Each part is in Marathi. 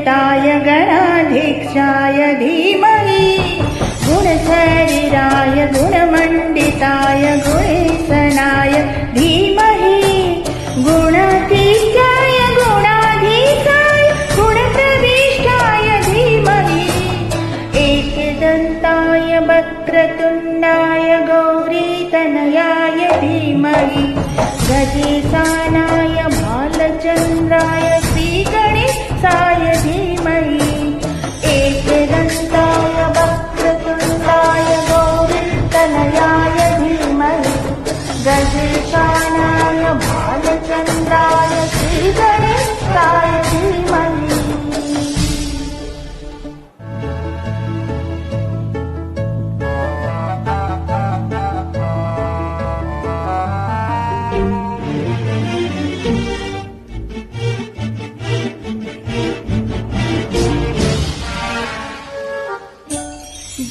गुणवन्दिताय गणाधीक्षाय धीमहि गुणशरीराय गुणमण्डिताय गुणेशनाय धीमहि गुणातीताय गुणाधीशाय गुणप्रविष्टाय धीमहि एकदन्ताय वक्रतुण्डाय गौरीतनयाय धीमहि गजेशानाय भालचन्द्राय श्रीगणेशाय धीमहि एकदन्ताय वक्रतुण्डाय गौरीतनयाय धीमहि गजेशानाय भालचन्द्राय श्रीगणेशाय धीमहि।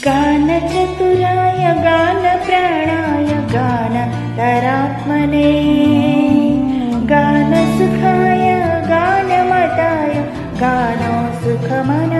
गानचतुराय गानप्राणाय गानतरात्मने गानसुखाय गानमताय गानो सुखमन